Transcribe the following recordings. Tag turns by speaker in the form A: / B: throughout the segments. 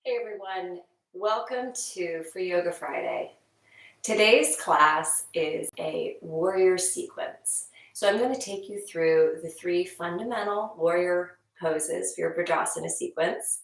A: Hey everyone, welcome to Free Yoga Friday. Today's class is a warrior sequence. So I'm going to take you through the three fundamental warrior poses for your Vajrasana sequence.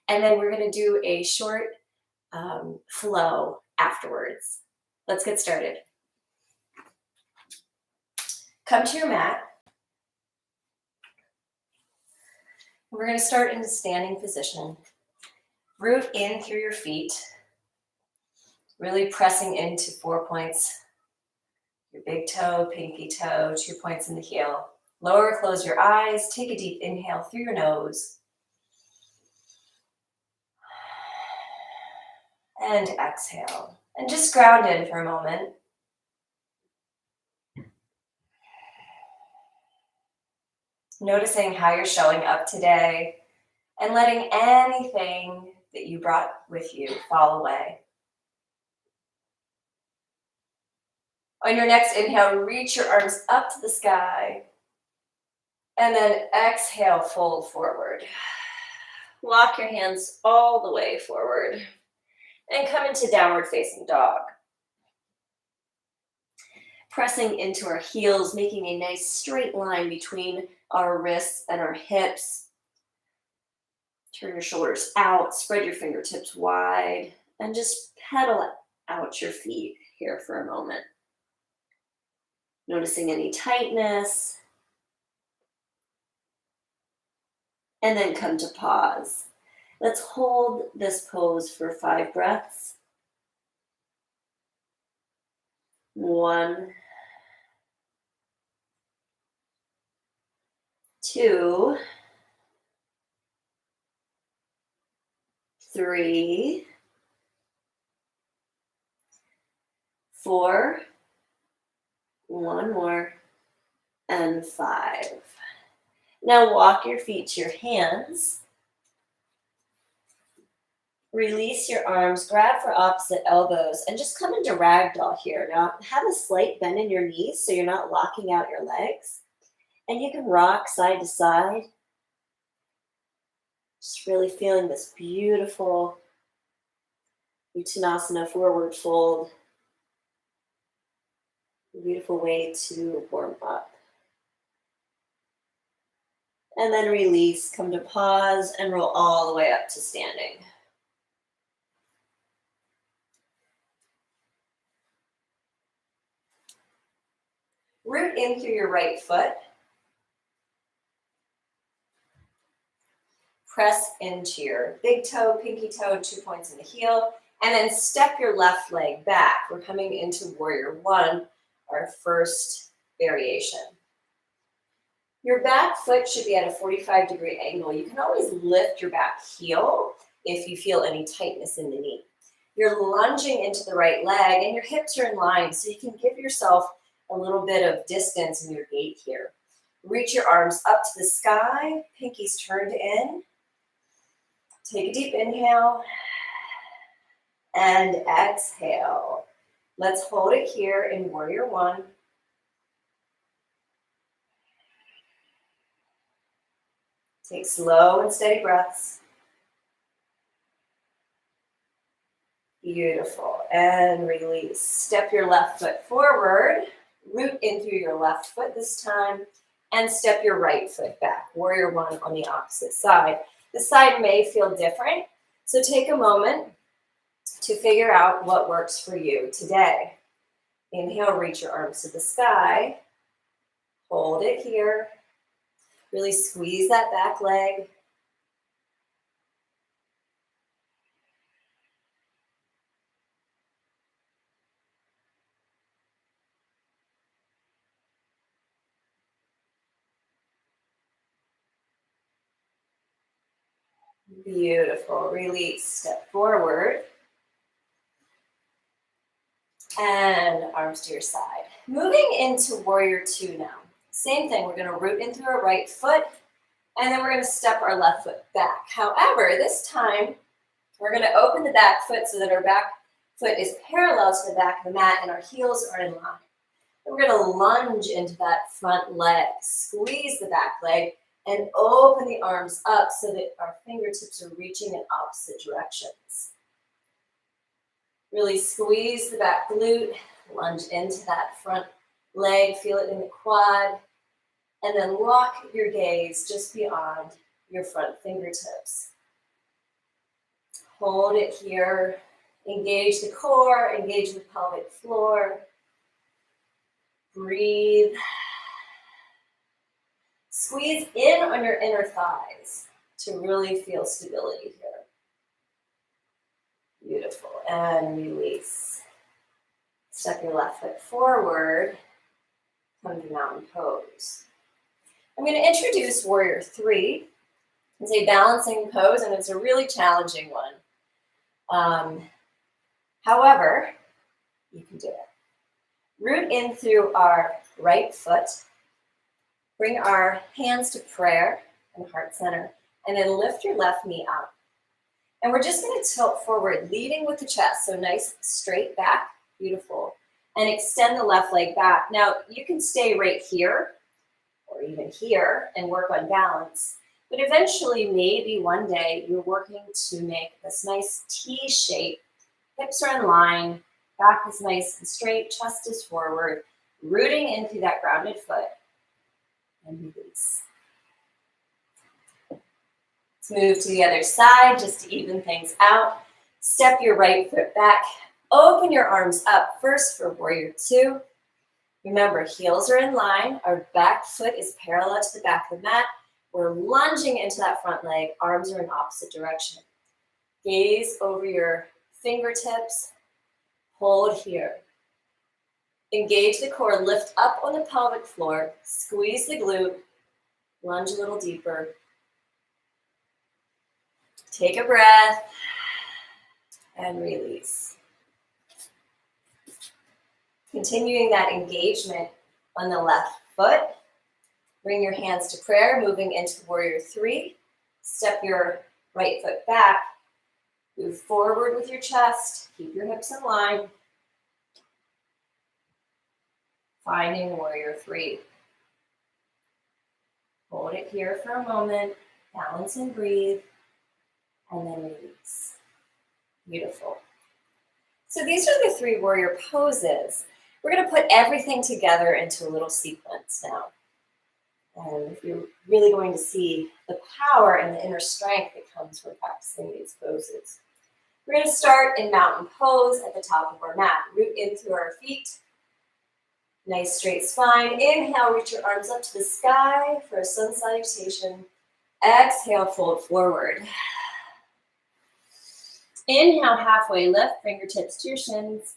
A: And then we're going to do a short flow afterwards. Let's get started. Come to your mat. We're going to start in a standing position. Root in through your feet, really pressing into 4 points. Your big toe, pinky toe, 2 points in the heel. Lower, close your eyes. Take a deep inhale through your nose. And exhale. And just ground in for a moment. Noticing how you're showing up today and letting anything that you brought with you fall away. On your next inhale, reach your arms up to the sky. And then exhale, fold forward. Walk your hands all the way forward. And come into downward facing dog. Pressing into our heels, making a nice straight line between our wrists and our hips. Turn your shoulders out, spread your fingertips wide, and just pedal out your feet here for a moment. Noticing any tightness. And then come to pause. Let's hold this pose for 5 breaths. 1, 2, 3, 4, one more, and 5. Now walk your feet to your hands. Release your arms, grab for opposite elbows, and just come into ragdoll here. Now have a slight bend in your knees so you're not locking out your legs. And you can rock side to side. Just really feeling this beautiful Uttanasana forward fold. A beautiful way to warm up. And then release, come to pause, and roll all the way up to standing. Root in through your right foot. Press into your big toe, pinky toe, 2 points in the heel, and then step your left leg back. We're coming into Warrior One, our first variation. Your back foot should be at a 45-degree angle. You can always lift your back heel if you feel any tightness in the knee. You're lunging into the right leg, and your hips are in line, so you can give yourself a little bit of distance in your gait here. Reach your arms up to the sky, pinkies turned in. Take a deep inhale and exhale. Let's hold it here in Warrior One. Take slow and steady breaths. Beautiful. And release. Step your left foot forward. Root in through your left foot this time. And step your right foot back. Warrior One on the opposite side. The side may feel different, so take a moment to figure out what works for you today. Inhale, reach your arms to the sky. Hold it here. Really squeeze that back leg. Beautiful. Release. Step forward. And arms to your side. Moving into Warrior Two now. Same thing. We're going to root in through our right foot. And then we're going to step our left foot back. However, this time, we're going to open the back foot so that our back foot is parallel to the back of the mat and our heels are in line. And we're going to lunge into that front leg. Squeeze the back leg and open the arms up so that our fingertips are reaching in opposite directions. Really squeeze the back glute, lunge into that front leg, feel it in the quad, and then lock your gaze just beyond your front fingertips. Hold it here. Engage the core, engage the pelvic floor. Breathe. Squeeze in on your inner thighs to really feel stability here. Beautiful. And release. Step your left foot forward. Come to mountain pose. I'm going to introduce warrior three. It's a balancing pose, and it's a really challenging one. However, you can do it. Root in through our right foot. Bring our hands to prayer and heart center, and then lift your left knee up. And we're just going to tilt forward, leading with the chest. So nice straight back, beautiful. And extend the left leg back. Now, you can stay right here or even here and work on balance. But eventually, maybe one day, you're working to make this nice T shape. Hips are in line, back is nice and straight, chest is forward, rooting into that grounded foot, and release. Let's move to the other side just to even things out. Step your right foot back, open your arms up first for warrior two. Remember, heels are in line, our back foot is parallel to the back of the mat. We're lunging into that front leg, arms are in opposite direction. Gaze over your fingertips, hold here. Engage the core, lift up on the pelvic floor, squeeze the glute, lunge a little deeper. Take a breath and release. Continuing that engagement on the left foot, bring your hands to prayer, moving into warrior three. Step your right foot back. Move forward with your chest. Keep your hips in line. Finding warrior three. Hold it here for a moment. Balance and breathe. And then release. Beautiful. So these are the three warrior poses. We're going to put everything together into a little sequence now. And if you're really going to see the power and the inner strength that comes from practicing these poses. We're going to start in mountain pose at the top of our mat. Root in through our feet. Nice straight spine. Inhale, reach your arms up to the sky for a sun salutation. Exhale, fold forward. Inhale, halfway lift, fingertips to your shins.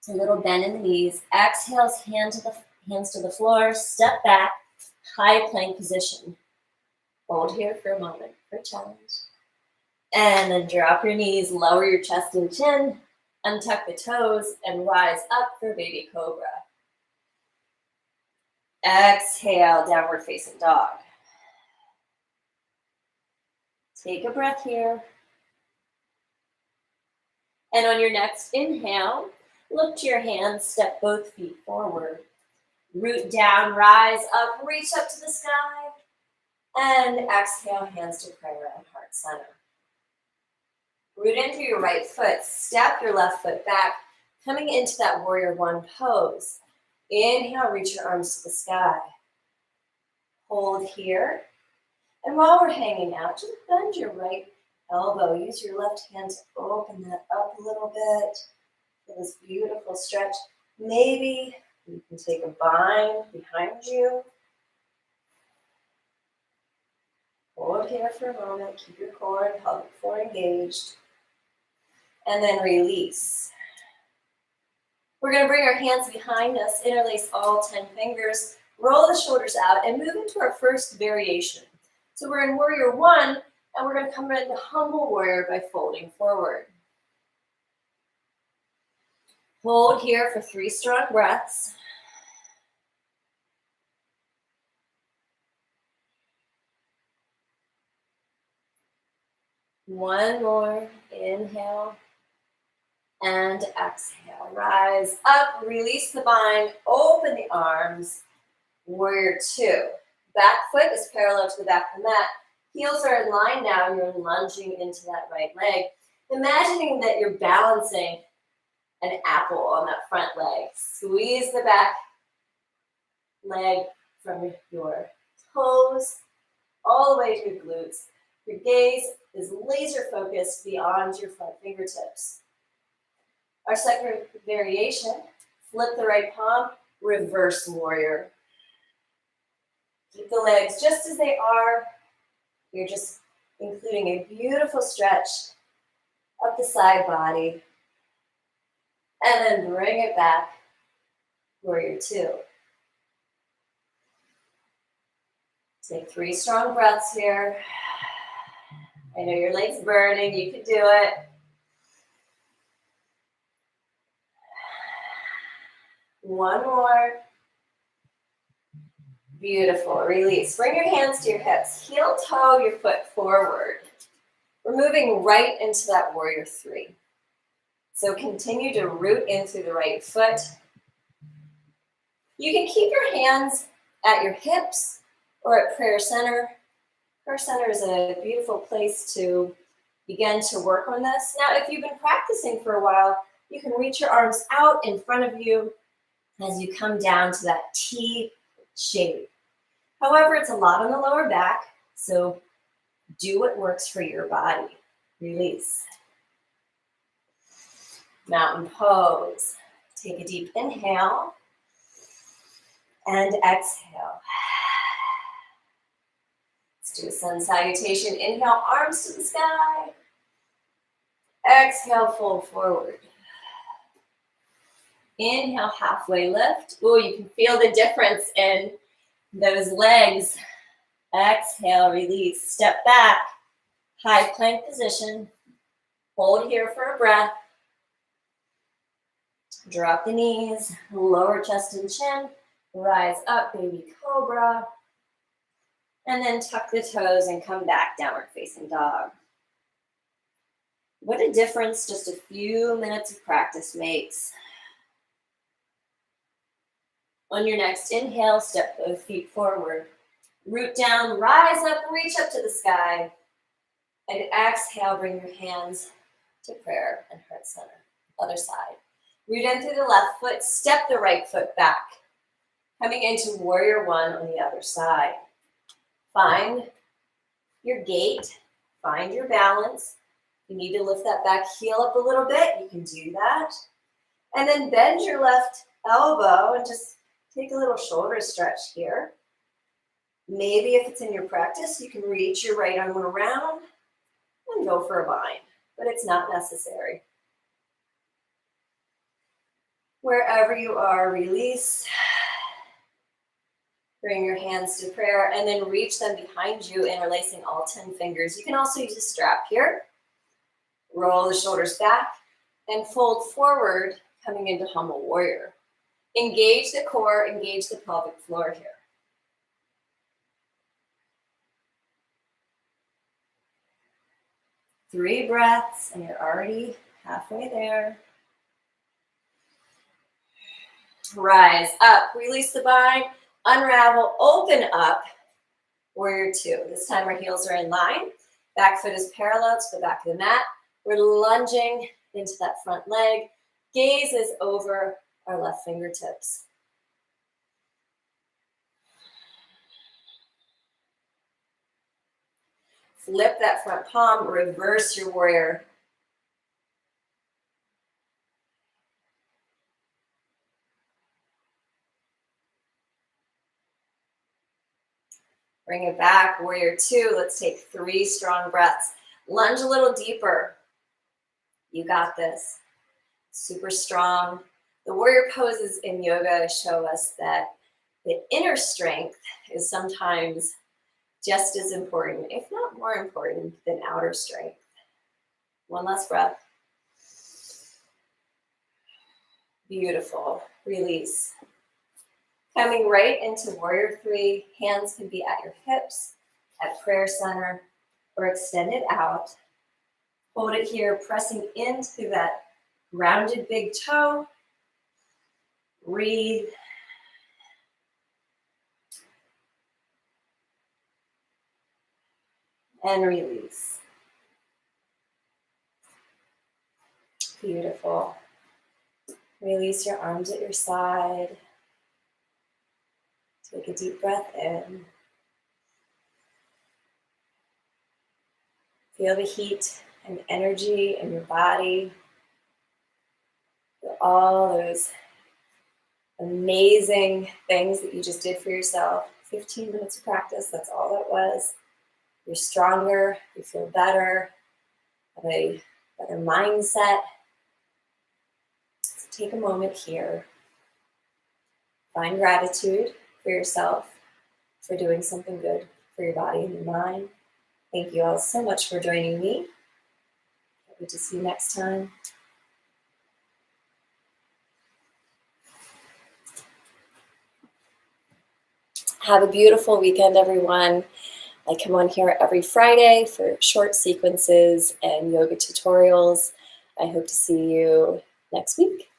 A: A little bend in the knees. Exhale, hands to the floor. Step back, high plank position. Hold here for a moment for a challenge. And then drop your knees, lower your chest and chin, untuck the toes, and rise up for baby cobra. Exhale, downward facing dog. Take a breath here. And on your next inhale, look to your hands, step both feet forward. Root down, rise up, reach up to the sky. And exhale, hands to prayer and heart center. Root into your right foot, step your left foot back, coming into that warrior one pose. Inhale, reach your arms to the sky. Hold here. And while we're hanging out, just bend your right elbow. Use your left hand to open that up a little bit for this beautiful stretch. Maybe you can take a bind behind you. Hold here for a moment. Keep your core and pelvic floor engaged. And then release. We're going to bring our hands behind us, interlace all 10 fingers, roll the shoulders out, and move into our first variation. So we're in warrior one, and we're going to come into humble warrior by folding forward. Hold here for 3 strong breaths. One more. Inhale. And exhale. Rise up, release the bind, open the arms. Warrior two. Back foot is parallel to the back of the mat. Heels are in line now. You're lunging into that right leg. Imagining that you're balancing an apple on that front leg. Squeeze the back leg from your toes all the way to your glutes. Your gaze is laser focused beyond your front fingertips. Our second variation, flip the right palm, reverse warrior. Keep the legs just as they are. You're just including a beautiful stretch up the side body. And then bring it back, warrior two. Take 3 strong breaths here. I know your leg's burning, you can do it. One more. Beautiful, release. Bring your hands to your hips. Heel toe your foot forward. We're moving right into that warrior three. So continue to root in through the right foot. You can keep your hands at your hips or at prayer center. Prayer center is a beautiful place to begin to work on this. Now, if you've been practicing for a while, you can reach your arms out in front of you as you come down to that T shape. However, it's a lot on the lower back, so do what works for your body. Release. Mountain pose. Take a deep inhale and exhale. Let's do a sun salutation. Inhale, arms to the sky. Exhale, fold forward. Inhale, halfway lift. Oh, you can feel the difference in those legs. Exhale, release. Step back. High plank position. Hold here for a breath. Drop the knees, lower chest and chin. Rise up, baby cobra. And then tuck the toes and come back, downward facing dog. What a difference just a few minutes of practice makes. On your next inhale, step both feet forward. Root down, rise up, reach up to the sky. And exhale, bring your hands to prayer and heart center. Other side. Root in through the left foot, step the right foot back. Coming into warrior one on the other side. Find your gait, find your balance. You need to lift that back heel up a little bit, you can do that. And then bend your left elbow and just take a little shoulder stretch here. Maybe if it's in your practice, you can reach your right arm around and go for a bind, but it's not necessary. Wherever you are, release. Bring your hands to prayer and then reach them behind you, interlacing all 10 fingers. You can also use a strap here. Roll the shoulders back and fold forward, coming into humble warrior. Engage the core, engage the pelvic floor here. Three breaths and you're already halfway there. Rise up, release the bind, unravel, open up, warrior two. This time our heels are in line. Back foot is parallel to the back of the mat. We're lunging into that front leg. Gaze is over our left fingertips. Flip that front palm, reverse your warrior. Bring it back, warrior two. Let's take 3 strong breaths. Lunge a little deeper. You got this. Super strong. The warrior poses in yoga show us that the inner strength is sometimes just as important, if not more important, than outer strength. One last breath. Beautiful. Release. Coming right into warrior three, hands can be at your hips, at prayer center, or extended out. Hold it here, pressing into that rounded big toe. Breathe. and release. Beautiful. Release your arms at your side. Take a deep breath in. Feel the heat and energy in your body. Feel all those amazing things that you just did for yourself. 15 minutes of practice, that's all it was. You're stronger, you feel better, have a better mindset. So take a moment here. Find gratitude for yourself, for doing something good for your body and your mind. Thank you all so much for joining me. Hope to see you next time. Have a beautiful weekend, everyone. I come on here every Friday for short sequences and yoga tutorials. I hope to see you next week.